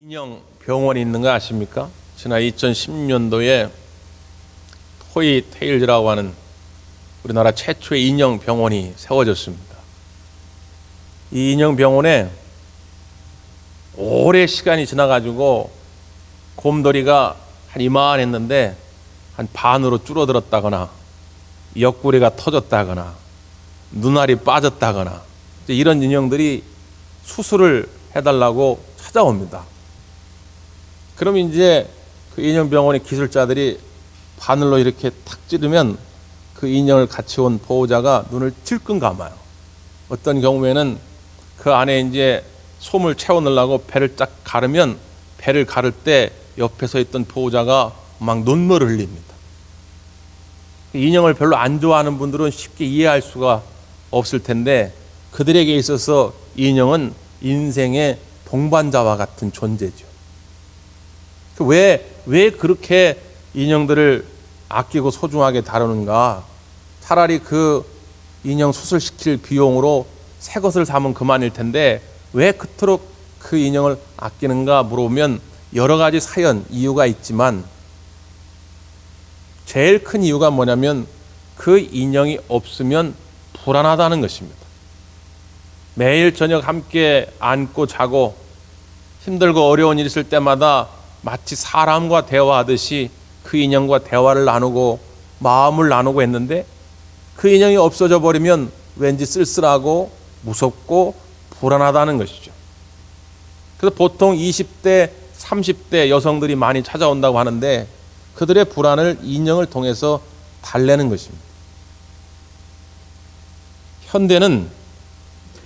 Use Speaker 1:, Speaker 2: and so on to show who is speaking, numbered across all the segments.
Speaker 1: 인형 병원이 있는 거 아십니까? 지난 2010년도에 토이 테일즈라고 하는 우리나라 최초의 인형 병원이 세워졌습니다. 이 인형 병원에 오래 시간이 지나가지고 곰돌이가 한 이만했는데 한 반으로 줄어들었다거나 옆구리가 터졌다거나 눈알이 빠졌다거나 이런 인형들이 수술을 해달라고 찾아옵니다. 그럼 이제 그 인형 병원의 기술자들이 바늘로 이렇게 탁 찌르면 그 인형을 같이 온 보호자가 눈을 질끈 감아요. 어떤 경우에는 그 안에 이제 솜을 채워 넣으려고 배를 쫙 가르면 배를 가를 때 옆에 서 있던 보호자가 막 눈물을 흘립니다. 인형을 별로 안 좋아하는 분들은 쉽게 이해할 수가 없을 텐데 그들에게 있어서 인형은 인생의 동반자와 같은 존재죠. 왜 그렇게 인형들을 아끼고 소중하게 다루는가? 차라리 그 인형 수술시킬 비용으로 새 것을 사면 그만일 텐데 왜 그토록 그 인형을 아끼는가 물어보면 여러 가지 사연, 이유가 있지만 제일 큰 이유가 뭐냐면 그 인형이 없으면 불안하다는 것입니다. 매일 저녁 함께 안고 자고 힘들고 어려운 일 있을 때마다 마치 사람과 대화하듯이 그 인형과 대화를 나누고 마음을 나누고 했는데 그 인형이 없어져 버리면 왠지 쓸쓸하고 무섭고 불안하다는 것이죠. 그래서 보통 20대, 30대 여성들이 많이 찾아온다고 하는데 그들의 불안을 인형을 통해서 달래는 것입니다. 현대는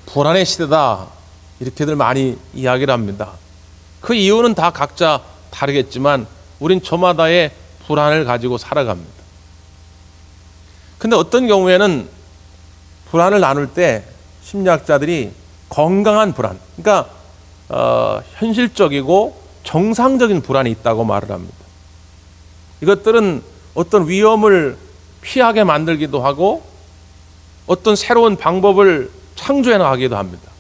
Speaker 1: 불안의 시대다 이렇게들 많이 이야기를 합니다. 그 이유는 다 각자 다르겠지만 우린 저마다의 불안을 가지고 살아갑니다. 근데 어떤 경우에는 불안을 나눌 때 심리학자들이 건강한 불안, 그러니까 현실적이고 정상적인 불안이 있다고 말을 합니다. 이것들은 어떤 위험을 피하게 만들기도 하고 어떤 새로운 방법을 창조해 나가기도 합니다.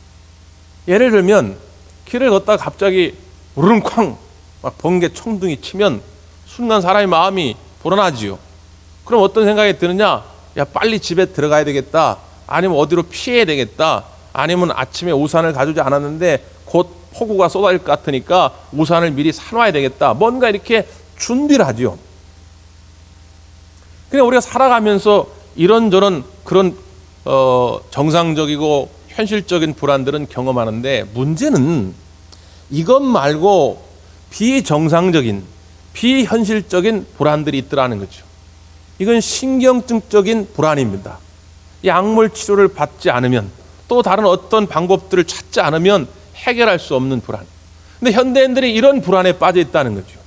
Speaker 1: 예를 들면 길을 걷다가 갑자기 우르릉쾅 막 번개 청둥이 치면 순간 사람의 마음이 불안하지요. 그럼 어떤 생각이 드느냐? 야, 빨리 집에 들어가야 되겠다. 아니면 어디로 피해야 되겠다. 아니면 아침에 우산을 가져오지 않았는데 곧 폭우가 쏟아질 것 같으니까 우산을 미리 사놔야 되겠다. 뭔가 이렇게 준비를 하죠. 그냥 우리가 살아가면서 이런저런 그런 정상적이고 현실적인 불안들은 경험하는데 문제는 이것 말고 비정상적인 비현실적인 불안들이 있더라는 거죠. 이건 신경증적인 불안입니다. 약물 치료를 받지 않으면 또 다른 어떤 방법들을 찾지 않으면 해결할 수 없는 불안. 근데 현대인들이 이런 불안에 빠져 있다는 거죠.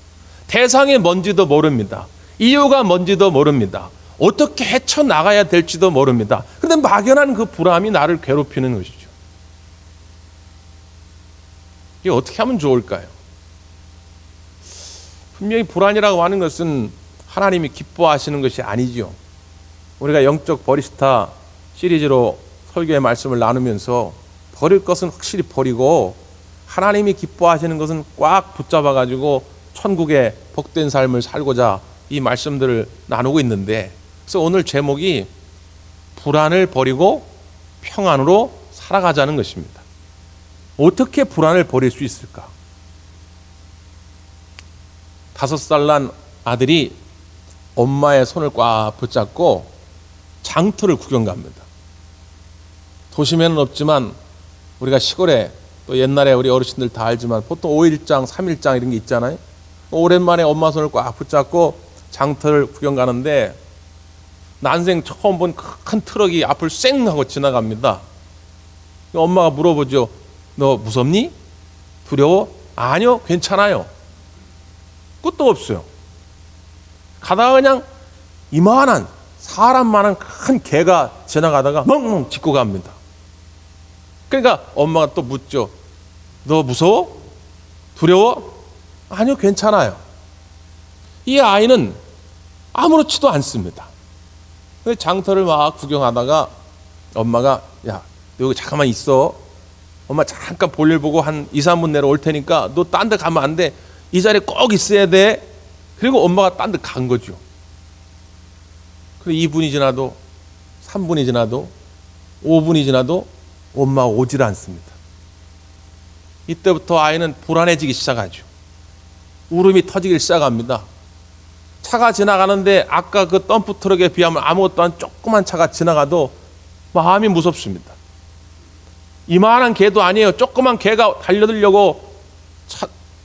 Speaker 1: 대상이 뭔지도 모릅니다. 이유가 뭔지도 모릅니다. 어떻게 헤쳐나가야 될지도 모릅니다. 그런데 막연한 그 불안이 나를 괴롭히는 것이죠. 이게 어떻게 하면 좋을까요? 분명히 불안이라고 하는 것은 하나님이 기뻐하시는 것이 아니죠. 우리가 영적 버리스타 시리즈로 설교의 말씀을 나누면서 버릴 것은 확실히 버리고 하나님이 기뻐하시는 것은 꽉 붙잡아가지고 천국의 복된 삶을 살고자 이 말씀들을 나누고 있는데 그래서 오늘 제목이 불안을 버리고 평안으로 살아가자는 것입니다. 어떻게 불안을 버릴 수 있을까? 5살 난 아들이 엄마의 손을 꽉 붙잡고 장터를 구경 갑니다. 도심에는 없지만 우리가 시골에 또 옛날에 우리 어르신들 다 알지만 보통 5일장, 3일장 이런 게 있잖아요. 오랜만에 엄마 손을 꽉 붙잡고 장터를 구경 가는데 난생 처음 본 큰 트럭이 앞을 쌩 하고 지나갑니다. 엄마가 물어보죠. 너 무섭니? 두려워? 아니요, 괜찮아요. 끝도 없어요. 가다가 그냥 이만한 사람만한 큰 개가 지나가다가 멍멍 짚고 갑니다. 그러니까 엄마가 또 묻죠. 너 무서워? 두려워? 아니요, 괜찮아요. 이 아이는 아무렇지도 않습니다. 장터를 막 구경하다가 엄마가 야, 너 여기 잠깐만 있어. 엄마 잠깐 볼일 보고 한 2, 3분 내로 올 테니까 너 딴 데 가면 안 돼. 이 자리에 꼭 있어야 돼. 그리고 엄마가 딴 데 간 거죠. 그리고 2분이 지나도 3분이 지나도 5분이 지나도 엄마가 오질 않습니다. 이때부터 아이는 불안해지기 시작하죠. 울음이 터지기 시작합니다. 차가 지나가는데 아까 그 덤프 트럭에 비하면 아무것도 안 조그만 차가 지나가도 마음이 무섭습니다. 이만한 개도 아니에요. 조그만 개가 달려들려고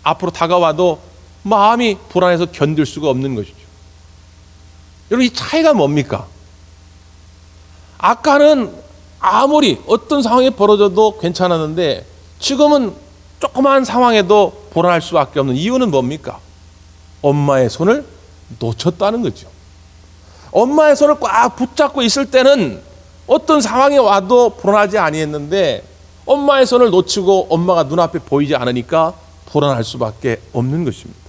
Speaker 1: 앞으로 다가와도 마음이 불안해서 견딜 수가 없는 것이죠. 여러분, 이 차이가 뭡니까? 아까는 아무리 어떤 상황이 벌어져도 괜찮았는데 지금은 조그만 상황에도 불안할 수밖에 없는 이유는 뭡니까? 엄마의 손을 놓쳤다는 거죠. 엄마의 손을 꽉 붙잡고 있을 때는 어떤 상황이 와도 불안하지 아니했는데 엄마의 손을 놓치고 엄마가 눈앞에 보이지 않으니까 불안할 수밖에 없는 것입니다.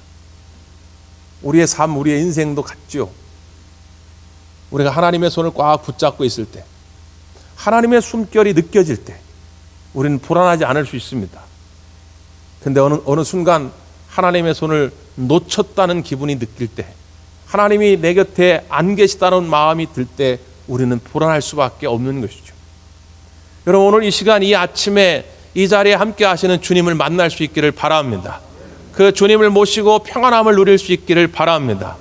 Speaker 1: 우리의 삶, 우리의 인생도 같죠. 우리가 하나님의 손을 꽉 붙잡고 있을 때, 하나님의 숨결이 느껴질 때 우리는 불안하지 않을 수 있습니다. 근데 어느 순간 하나님의 손을 놓쳤다는 기분이 느낄 때, 하나님이 내 곁에 안 계시다는 마음이 들 때 우리는 불안할 수밖에 없는 것이죠. 여러분, 오늘 이 시간, 이 아침에 이 자리에 함께 하시는 주님을 만날 수 있기를 바랍니다. 그 주님을 모시고 평안함을 누릴 수 있기를 바랍니다.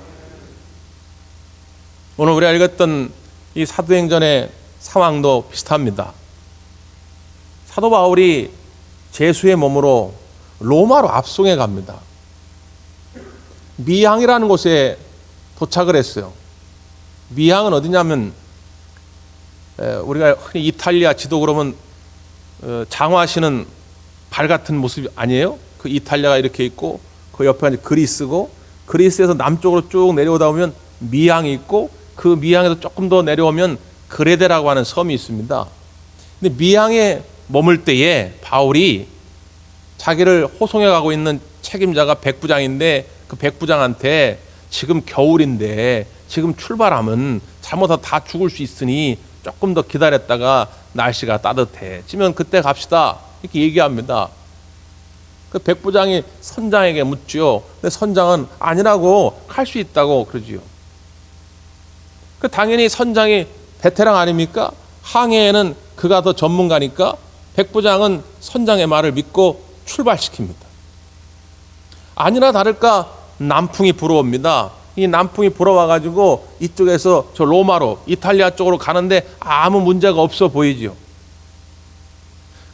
Speaker 1: 오늘 우리가 읽었던 이 사도행전의 상황도 비슷합니다. 사도 바울이 제수의 몸으로 로마로 압송해 갑니다. 미항이라는 곳에 도착을 했어요. 미항은 어디냐면 우리가 흔히 이탈리아 지도 그러면 장화시는 발 같은 모습 아니에요? 그 이탈리아가 이렇게 있고 그 옆에 그리스고, 그리스에서 남쪽으로 쭉 내려오다 보면 미항이 있고, 그 미항에서 조금 더 내려오면 그레데라고 하는 섬이 있습니다. 근데 미항에 머물 때에 바울이 자기를 호송해 가고 있는 책임자가 백부장인데 그 백부장한테 지금 겨울인데 지금 출발하면 잘못하다 다 죽을 수 있으니 조금 더 기다렸다가 날씨가 따뜻해지면 그때 갑시다, 이렇게 얘기합니다. 그 백부장이 선장에게 묻죠. 근데 선장은 아니라고, 갈 수 있다고 그러지요. 그 당연히 선장이 베테랑 아닙니까? 항해에는 그가 더 전문가니까 백부장은 선장의 말을 믿고 출발시킵니다. 아니나 다를까 남풍이 불어옵니다. 이 남풍이 불어와가지고 이쪽에서 저 로마로, 이탈리아 쪽으로 가는데 아무 문제가 없어 보이죠.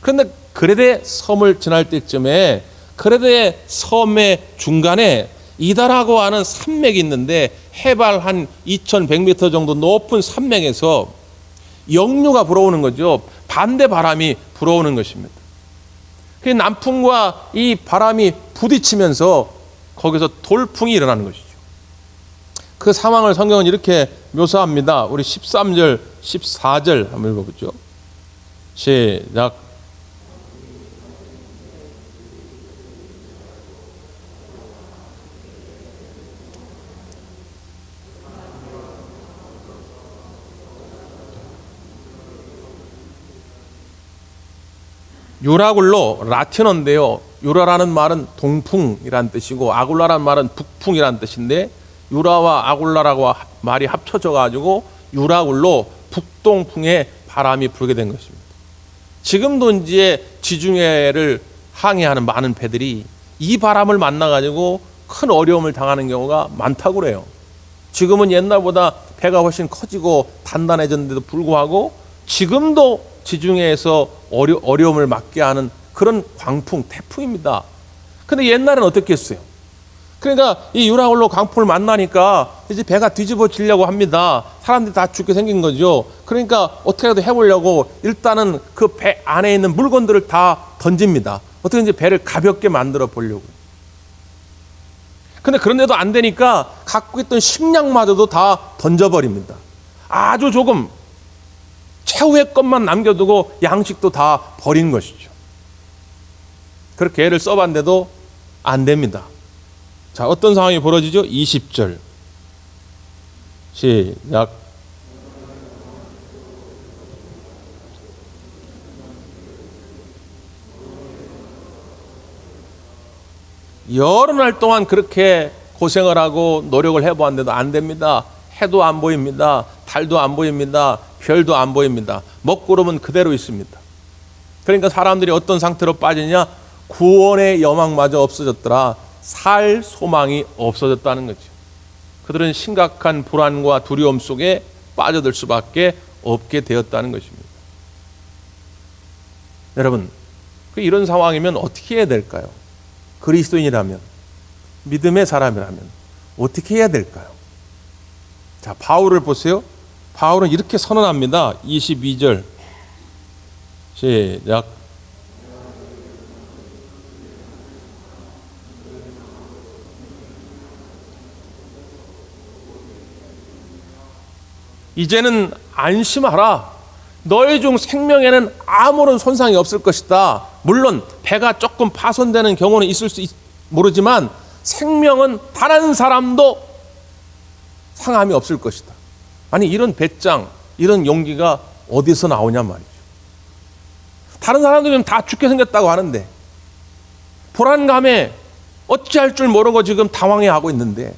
Speaker 1: 그런데 그레데 섬을 지날 때쯤에 그레데 섬의 중간에 이다라고 하는 산맥이 있는데 해발 한 2100m 정도 높은 산맥에서 역류가 불어오는 거죠. 반대 바람이 불어오는 것입니다. 그 남풍과 이 바람이 부딪히면서 거기서 돌풍이 일어나는 것이죠. 그 상황을 성경은 이렇게 묘사합니다. 우리 13절, 14절 한번 읽어보죠. 시작. 유라굴로 라틴어인데요. 유라라는 말은 동풍이란 뜻이고 아굴라라는 말은 북풍이란 뜻인데 유라와 아굴라라고 말이 합쳐져 가지고 유라굴로 북동풍의 바람이 불게 된 것입니다. 지금도 이제 지중해를 항해하는 많은 배들이 이 바람을 만나 가지고 큰 어려움을 당하는 경우가 많다고 그래요. 지금은 옛날보다 배가 훨씬 커지고 단단해졌는데도 불구하고 지금도 지중해에서 어려움을 맞게 하는 그런 광풍, 태풍입니다. 근데 옛날엔 어떻게 했어요? 그러니까 이 유라굴로 강풍을 만나니까 이제 배가 뒤집어지려고 합니다. 사람들이 다 죽게 생긴 거죠. 그러니까 어떻게라도 해보려고 일단은 그 배 안에 있는 물건들을 다 던집니다. 어떻게든지 배를 가볍게 만들어 보려고. 근데 그런데도 안 되니까 갖고 있던 식량마저도 다 던져버립니다. 아주 조금 최후의 것만 남겨두고 양식도 다 버린 것이죠. 그렇게 애를 써봤는데도 안 됩니다. 자, 어떤 상황이 벌어지죠? 20절 시작. 여러 날 동안 그렇게 고생을 하고 노력을 해보았는데도 안 됩니다. 해도 안 보입니다. 달도 안 보입니다. 별도 안 보입니다. 먹구름은 그대로 있습니다. 그러니까 사람들이 어떤 상태로 빠지냐? 구원의 여망마저 없어졌더라. 살 소망이 없어졌다는 거죠. 그들은 심각한 불안과 두려움 속에 빠져들 수밖에 없게 되었다는 것입니다. 여러분, 이런 상황이면 어떻게 해야 될까요? 그리스도인이라면, 믿음의 사람이라면 어떻게 해야 될까요? 자, 바울을 보세요. 바울은 이렇게 선언합니다. 22절 시작. 이제는 안심하라. 너희 중 생명에는 아무런 손상이 없을 것이다. 물론 배가 조금 파손되는 경우는 있을 수 모르지만 생명은 단 한 사람도 상함이 없을 것이다. 아니, 이런 배짱, 이런 용기가 어디서 나오냐 말이죠. 다른 사람들은 다 죽게 생겼다고 하는데 불안감에 어찌할 줄 모르고 지금 당황해하고 있는데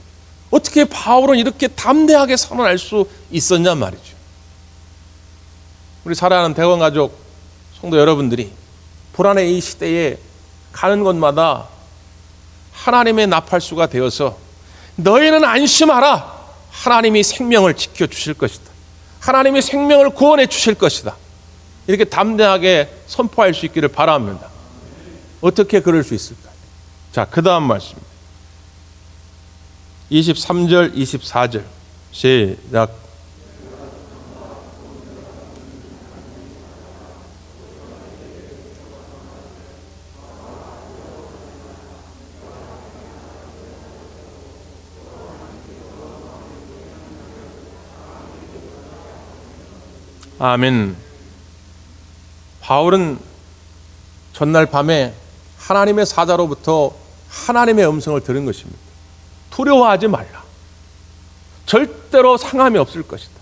Speaker 1: 어떻게 바울은 이렇게 담대하게 선언할 수 있었냐 말이죠. 우리 사랑하는 대원가족 성도 여러분들이 불안의 이 시대에 가는 곳마다 하나님의 나팔수가 되어서 너희는 안심하라. 하나님이 생명을 지켜주실 것이다. 하나님이 생명을 구원해 주실 것이다. 이렇게 담대하게 선포할 수 있기를 바랍니다. 어떻게 그럴 수 있을까요? 자, 그 다음 말씀 23절 24절 시작. 아멘. 바울은 전날 밤에 하나님의 사자로부터 하나님의 음성을 들은 것입니다. 두려워하지 말라. 절대로 상함이 없을 것이다.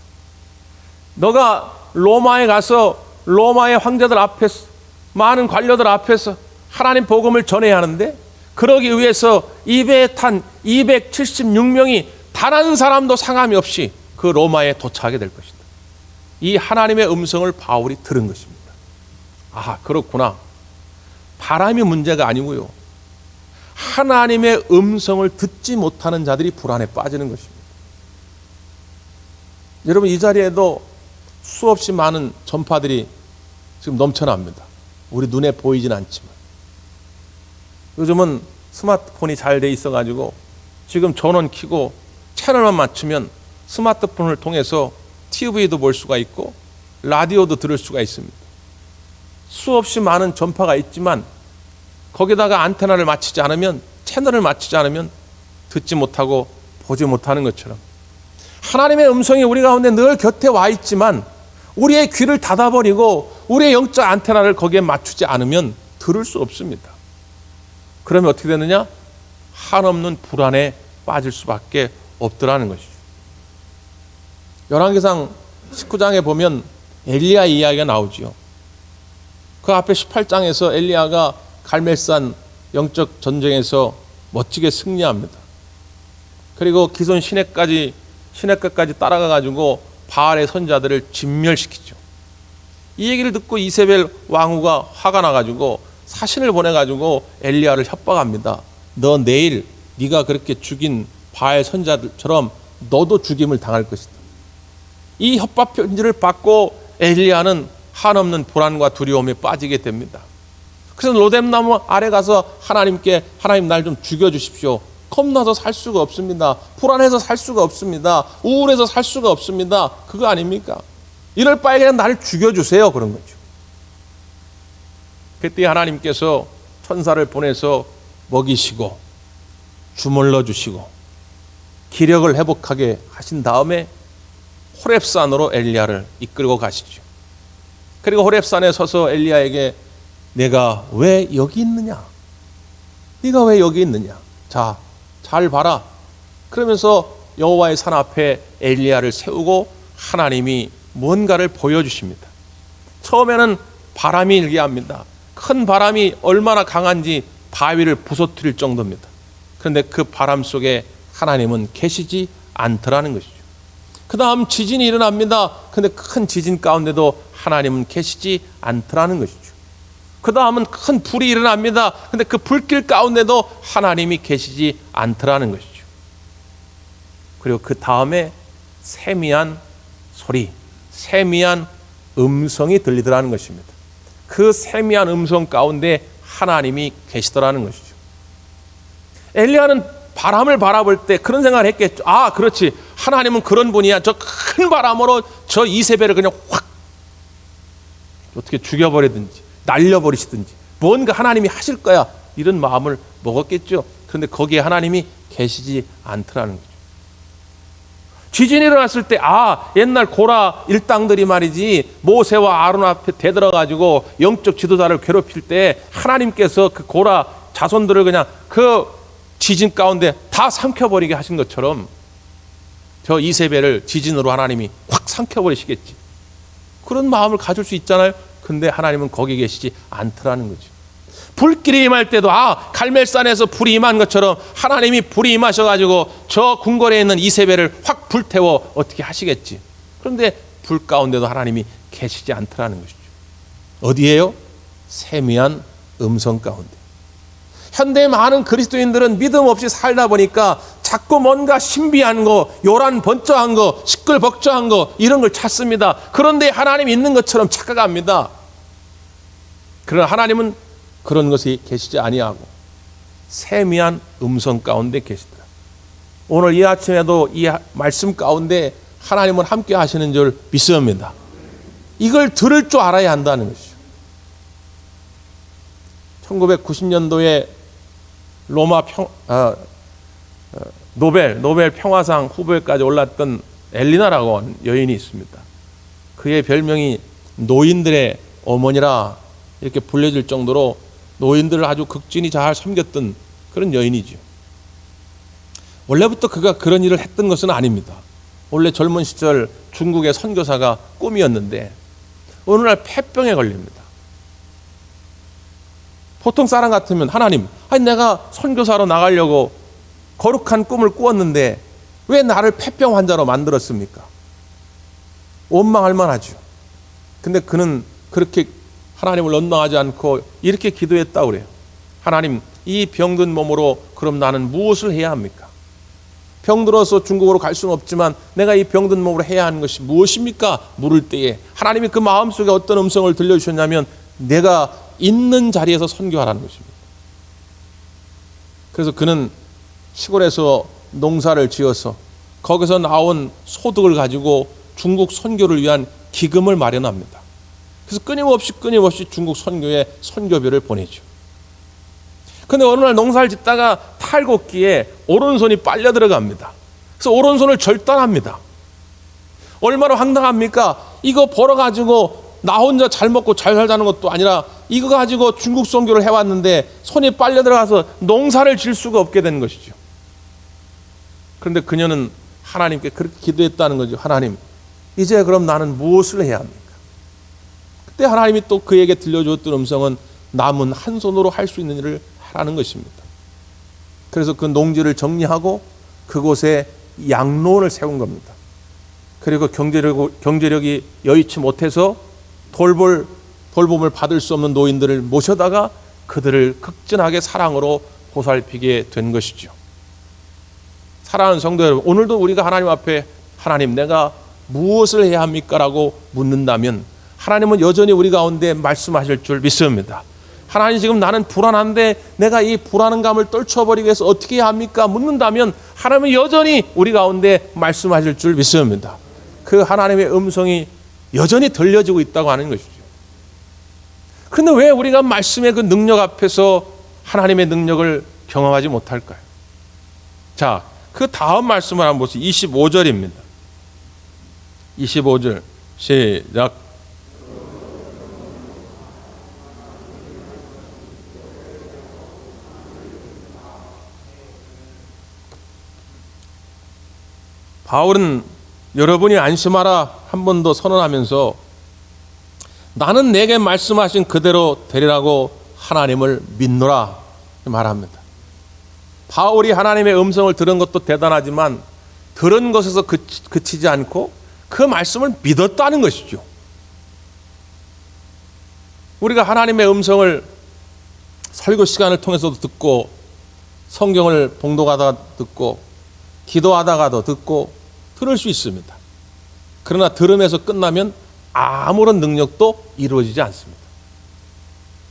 Speaker 1: 너가 로마에 가서 로마의 황제들 앞에서 많은 관료들 앞에서 하나님 복음을 전해야 하는데 그러기 위해서 입에 탄 276명이 단 한 사람도 상함이 없이 그 로마에 도착하게 될 것이다. 이 하나님의 음성을 바울이 들은 것입니다. 아, 그렇구나. 바람이 문제가 아니고요. 하나님의 음성을 듣지 못하는 자들이 불안에 빠지는 것입니다. 여러분, 이 자리에도 수없이 많은 전파들이 지금 넘쳐납니다. 우리 눈에 보이진 않지만. 요즘은 스마트폰이 잘 돼 있어가지고 지금 전원 켜고 채널만 맞추면 스마트폰을 통해서 TV도 볼 수가 있고 라디오도 들을 수가 있습니다. 수없이 많은 전파가 있지만 거기다가 안테나를 맞추지 않으면, 채널을 맞추지 않으면 듣지 못하고 보지 못하는 것처럼 하나님의 음성이 우리 가운데 늘 곁에 와 있지만 우리의 귀를 닫아버리고 우리의 영적 안테나를 거기에 맞추지 않으면 들을 수 없습니다. 그러면 어떻게 되느냐? 한없는 불안에 빠질 수밖에 없더라는 것이죠. 열왕기상 19장에 보면 엘리야 이야기가 나오지요. 그 앞에 18장에서 엘리야가 갈멜산 영적 전쟁에서 멋지게 승리합니다. 그리고 기손 시내가까지 따라가가지고 바알의 선자들을 진멸시키죠. 이 얘기를 듣고 이세벨 왕후가 화가 나가지고 사신을 보내가지고 엘리야를 협박합니다. 너 내일 네가 그렇게 죽인 바알 선자들처럼 너도 죽임을 당할 것이다. 이 협박 편지를 받고 엘리야는 한없는 불안과 두려움에 빠지게 됩니다. 그래서 로뎀나무 아래 가서 하나님께 하나님 날 좀 죽여주십시오. 겁나서 살 수가 없습니다. 불안해서 살 수가 없습니다. 우울해서 살 수가 없습니다. 그거 아닙니까? 이럴 바에 그냥 나를 죽여주세요. 그런 거죠. 그때 하나님께서 천사를 보내서 먹이시고 주물러 주시고 기력을 회복하게 하신 다음에 호렙산으로 엘리야를 이끌고 가시죠. 그리고 호렙산에 서서 엘리야에게 내가 왜 여기 있느냐? 네가 왜 여기 있느냐? 자, 잘 봐라. 그러면서 여호와의 산 앞에 엘리야를 세우고 하나님이 뭔가를 보여주십니다. 처음에는 바람이 일게 합니다. 큰 바람이 얼마나 강한지 바위를 부서뜨릴 정도입니다. 그런데 그 바람 속에 하나님은 계시지 않더라는 것이죠. 그 다음 지진이 일어납니다. 그런데 큰 지진 가운데도 하나님은 계시지 않더라는 것이죠. 그 다음은 큰 불이 일어납니다. 그런데 그 불길 가운데도 하나님이 계시지 않더라는 것이죠. 그리고 그 다음에 세미한 소리, 세미한 음성이 들리더라는 것입니다. 그 세미한 음성 가운데 하나님이 계시더라는 것이죠. 엘리야는 바람을 바라볼 때 그런 생각을 했겠죠. 아, 그렇지. 하나님은 그런 분이야. 저 큰 바람으로 저 이세벨을 그냥 확 어떻게 죽여버리든지 날려버리시든지 뭔가 하나님이 하실 거야. 이런 마음을 먹었겠죠. 그런데 거기에 하나님이 계시지 않더라는 거죠. 지진이 일어났을 때 옛날 고라 일당들이 말이지 모세와 아론 앞에 대들어가지고 영적 지도자를 괴롭힐 때 하나님께서 그 고라 자손들을 그냥 그 지진 가운데 다 삼켜버리게 하신 것처럼 저 이세벨을 지진으로 하나님이 확 삼켜버리시겠지. 그런 마음을 가질 수 있잖아요. 근데 하나님은 거기 계시지 않더라는 거죠. 불길이 임할 때도 갈멜산에서 불이 임한 것처럼 하나님이 불이 임하셔가지고 저 궁궐에 있는 이세벨을 확 불태워 어떻게 하시겠지. 그런데 불 가운데도 하나님이 계시지 않더라는 것이죠. 어디에요? 세미한 음성 가운데. 현대의 많은 그리스도인들은 믿음 없이 살다 보니까 자꾸 뭔가 신비한 거, 요란번쩍한 거, 시끌벅적한 거 이런 걸 찾습니다. 그런데 하나님 있는 것처럼 착각합니다. 그러나 하나님은 그런 것이 계시지 아니하고 세미한 음성 가운데 계시더라. 오늘 이 아침에도 이 말씀 가운데 하나님은 함께 하시는 줄 믿습니다. 이걸 들을 줄 알아야 한다는 것이죠. 1990년도에 로마 노벨 평화상 후보에까지 올랐던 엘리나라고 하는 여인이 있습니다. 그의 별명이 노인들의 어머니라 이렇게 불려질 정도로 노인들을 아주 극진히 잘 섬겼던 그런 여인이죠. 원래부터 그가 그런 일을 했던 것은 아닙니다. 원래 젊은 시절 중국의 선교사가 꿈이었는데 어느 날 폐병에 걸립니다. 보통 사람 같으면 하나님, 내가 선교사로 나가려고 거룩한 꿈을 꾸었는데 왜 나를 폐병 환자로 만들었습니까? 원망할 만하죠. 근데 그는 그렇게 하나님을 원망하지 않고 이렇게 기도했다고 그래요. 하나님, 이 병든 몸으로 그럼 나는 무엇을 해야 합니까? 병들어서 중국으로 갈 수는 없지만 내가 이 병든 몸으로 해야 하는 것이 무엇입니까? 물을 때에 하나님이 그 마음속에 어떤 음성을 들려주셨냐면 내가 있는 자리에서 선교하라는 것입니다. 그래서 그는 시골에서 농사를 지어서 거기서 나온 소득을 가지고 중국 선교를 위한 기금을 마련합니다. 그래서 끊임없이 중국 선교에 선교비를 보내죠. 그런데 어느 날 농사를 짓다가 탈곡기에 오른손이 빨려 들어갑니다. 그래서 오른손을 절단합니다. 얼마나 황당합니까? 이거 벌어가지고 나 혼자 잘 먹고 잘 살자는 것도 아니라 이거 가지고 중국 선교를 해왔는데 손이 빨려 들어가서 농사를 질 수가 없게 된 것이죠. 그런데 그녀는 하나님께 그렇게 기도했다는 거죠. 하나님, 이제 그럼 나는 무엇을 해야 합니까? 그때 하나님이 또 그에게 들려주었던 음성은 남은 한 손으로 할 수 있는 일을 하라는 것입니다. 그래서 그 농지를 정리하고 그곳에 양로원을 세운 겁니다. 그리고 경제력이 여의치 못해서 돌봄을 받을 수 없는 노인들을 모셔다가 그들을 극진하게 사랑으로 보살피게 된 것이죠. 사랑하는 성도 여러분, 오늘도 우리가 하나님 앞에 하나님 내가 무엇을 해야 합니까? 라고 묻는다면 하나님은 여전히 우리 가운데 말씀하실 줄 믿습니다. 하나님, 지금 나는 불안한데 내가 이 불안감을 떨쳐버리기 위해서 어떻게 해야 합니까? 묻는다면 하나님은 여전히 우리 가운데 말씀하실 줄 믿습니다. 그 하나님의 음성이 여전히 들려지고 있다고 하는 것이죠. 그런데 왜 우리가 말씀의 그 능력 앞에서 하나님의 능력을 경험하지 못할까요? 자, 그 다음 말씀을 한번 보세요. 25절입니다. 25절 시작. 바울은 여러분이 안심하라 한 번 더 선언하면서 나는 내게 말씀하신 그대로 되리라고 하나님을 믿노라 말합니다. 바울이 하나님의 음성을 들은 것도 대단하지만 들은 것에서 그치지 않고 그 말씀을 믿었다는 것이죠. 우리가 하나님의 음성을 설교 시간을 통해서도 듣고 성경을 봉독하다가 듣고 기도하다가도 듣고 들을 수 있습니다. 그러나 들음에서 끝나면 아무런 능력도 이루어지지 않습니다.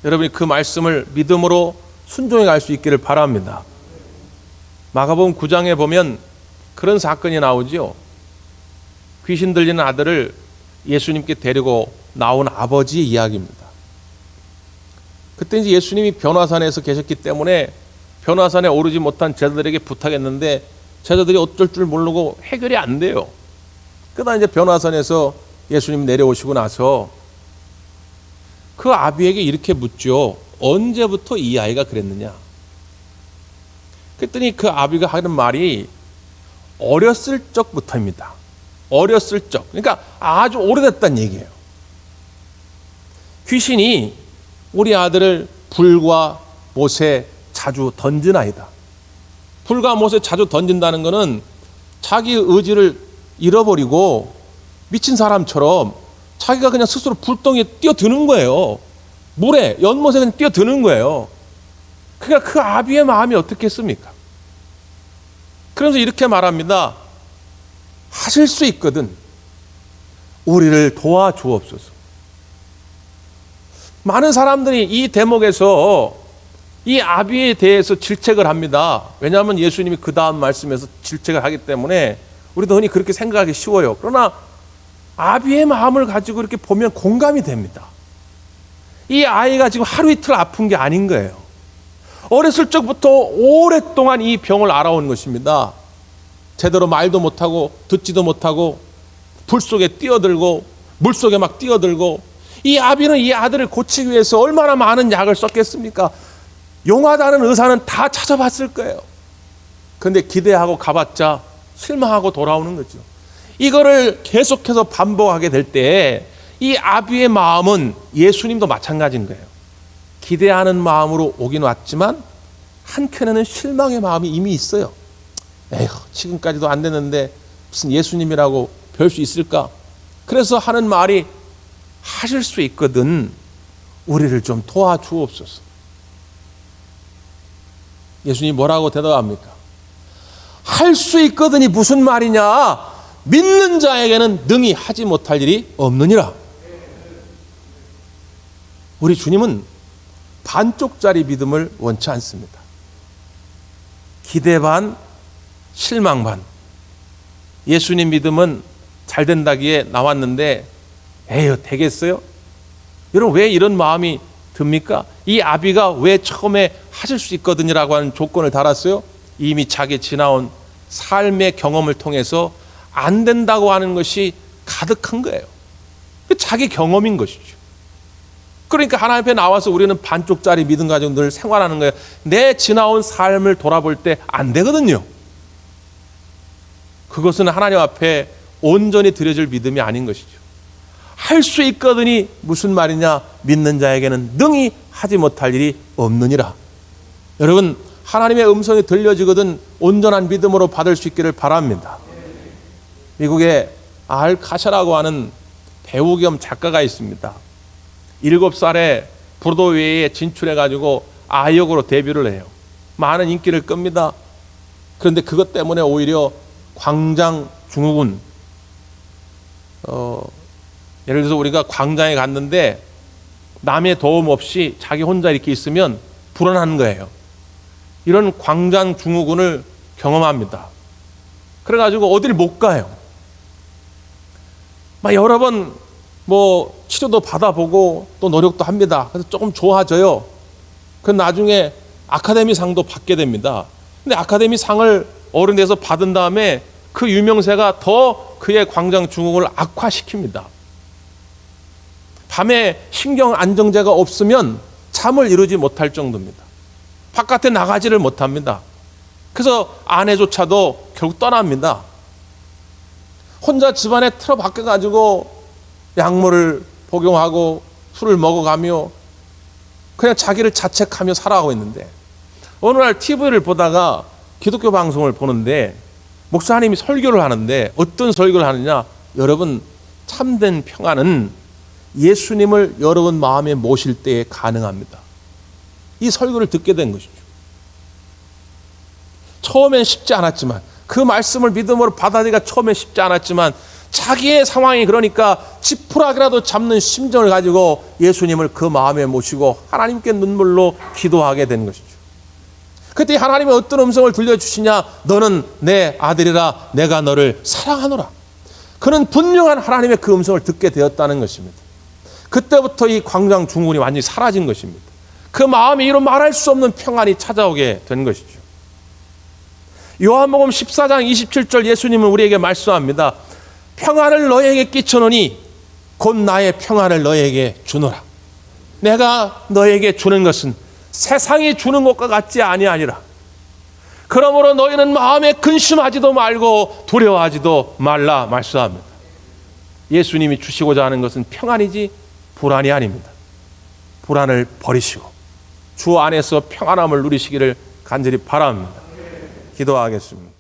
Speaker 1: 여러분이 그 말씀을 믿음으로 순종해 갈 수 있기를 바랍니다. 마가복음 9장에 보면 그런 사건이 나오죠. 귀신 들리는 아들을 예수님께 데리고 나온 아버지의 이야기입니다. 그때 이제 예수님이 변화산에서 계셨기 때문에 변화산에 오르지 못한 제자들에게 부탁했는데 제자들이 어쩔 줄 모르고 해결이 안 돼요. 그러다 이제 변화산에서 예수님 내려오시고 나서 그 아비에게 이렇게 묻죠. 언제부터 이 아이가 그랬느냐? 그랬더니 그 아비가 하는 말이 어렸을 적부터입니다. 어렸을 적. 그러니까 아주 오래됐다는 얘기예요. 귀신이 우리 아들을 불과 못에 자주 던지나이다. 불과 못에 자주 던진다는 것은 자기 의지를 잃어버리고 미친 사람처럼 자기가 그냥 스스로 불덩이에 뛰어드는 거예요. 물에, 연못에 그냥 뛰어드는 거예요. 그러니까 그 아비의 마음이 어떻겠습니까? 그러면서 이렇게 말합니다. 하실 수 있거든 우리를 도와주옵소서. 많은 사람들이 이 대목에서 이 아비에 대해서 질책을 합니다. 왜냐하면 예수님이 그 다음 말씀에서 질책을 하기 때문에 우리도 흔히 그렇게 생각하기 쉬워요. 그러나 아비의 마음을 가지고 이렇게 보면 공감이 됩니다. 이 아이가 지금 하루 이틀 아픈 게 아닌 거예요. 어렸을 적부터 오랫동안 이 병을 알아온 것입니다. 제대로 말도 못하고 듣지도 못하고 불 속에 뛰어들고 물 속에 막 뛰어들고, 이 아비는 이 아들을 고치기 위해서 얼마나 많은 약을 썼겠습니까? 용하다는 의사는 다 찾아봤을 거예요. 그런데 기대하고 가봤자 실망하고 돌아오는 거죠. 이거를 계속해서 반복하게 될 때 이 아비의 마음은 예수님도 마찬가지인 거예요. 기대하는 마음으로 오긴 왔지만 한켠에는 실망의 마음이 이미 있어요. 에휴, 지금까지도 안 됐는데 무슨 예수님이라고 별 수 있을까? 그래서 하는 말이 하실 수 있거든 우리를 좀 도와주옵소서. 예수님이 뭐라고 대답합니까? 할 수 있거든이 무슨 말이냐? 믿는 자에게는 능히 하지 못할 일이 없느니라. 우리 주님은 반쪽짜리 믿음을 원치 않습니다. 기대 반, 실망 반. 예수님 믿음은 잘 된다기에 나왔는데 에휴 되겠어요? 여러분 왜 이런 마음이 듭니까? 이 아비가 왜 처음에 하실 수 있거든이라고 하는 조건을 달았어요? 이미 자기 지나온 삶의 경험을 통해서 안 된다고 하는 것이 가득한 거예요. 자기 경험인 것이죠. 그러니까 하나님 앞에 나와서 우리는 반쪽짜리 믿음 가지고 늘 생활하는 거예요. 내 지나온 삶을 돌아볼 때 안 되거든요. 그것은 하나님 앞에 온전히 드려질 믿음이 아닌 것이죠. 할 수 있거든이 무슨 말이냐? 믿는 자에게는 능히 하지 못할 일이 없느니라. 여러분 하나님의 음성이 들려지거든 온전한 믿음으로 받을 수 있기를 바랍니다. 미국에 알 카샤라고 하는 배우 겸 작가가 있습니다. 7살에 브로드웨이에 진출해가지고 아역으로 데뷔를 해요. 많은 인기를 끕니다. 그런데 그것 때문에 오히려 광장 증후군, 예를 들어서 우리가 광장에 갔는데 남의 도움 없이 자기 혼자 이렇게 있으면 불안한 거예요. 이런 광장 증후군을 경험합니다. 그래가지고 어딜 못 가요. 막 여러 번 치료도 받아보고 또 노력도 합니다. 그래서 조금 좋아져요. 그 나중에 아카데미 상도 받게 됩니다. 근데 아카데미 상을 어른 돼서 받은 다음에 그 유명세가 더 그의 광장 증후군을 악화시킵니다. 밤에 신경 안정제가 없으면 잠을 이루지 못할 정도입니다. 바깥에 나가지를 못합니다. 그래서 아내조차도 결국 떠납니다. 혼자 집안에 틀어박혀가지고 약물을 복용하고 술을 먹어가며 그냥 자기를 자책하며 살아가고 있는데 어느 날 TV를 보다가 기독교 방송을 보는데 목사님이 설교를 하는데 어떤 설교를 하느냐, 여러분 참된 평안은 예수님을 여러분 마음에 모실 때에 가능합니다. 이 설교를 듣게 된 것이죠. 처음엔 쉽지 않았지만, 그 말씀을 믿음으로 받아들이기가 처음엔 쉽지 않았지만, 자기의 상황이 그러니까 지푸라기라도 잡는 심정을 가지고 예수님을 그 마음에 모시고 하나님께 눈물로 기도하게 된 것이죠. 그때 하나님이 어떤 음성을 들려주시냐, 너는 내 아들이라 내가 너를 사랑하노라. 그는 분명한 하나님의 그 음성을 듣게 되었다는 것입니다. 그때부터 이 광장 증후군이 완전히 사라진 것입니다. 그 마음이 이루 말할 수 없는 평안이 찾아오게 된 것이죠. 요한복음 14장 27절 예수님은 우리에게 말씀합니다. 평안을 너에게 끼쳐노니 곧 나의 평안을 너에게 주노라. 내가 너에게 주는 것은 세상이 주는 것과 같지 아니하니라. 그러므로 너희는 마음에 근심하지도 말고 두려워하지도 말라 말씀합니다. 예수님이 주시고자 하는 것은 평안이지 불안이 아닙니다. 불안을 버리시고 주 안에서 평안함을 누리시기를 간절히 바랍니다. 기도하겠습니다.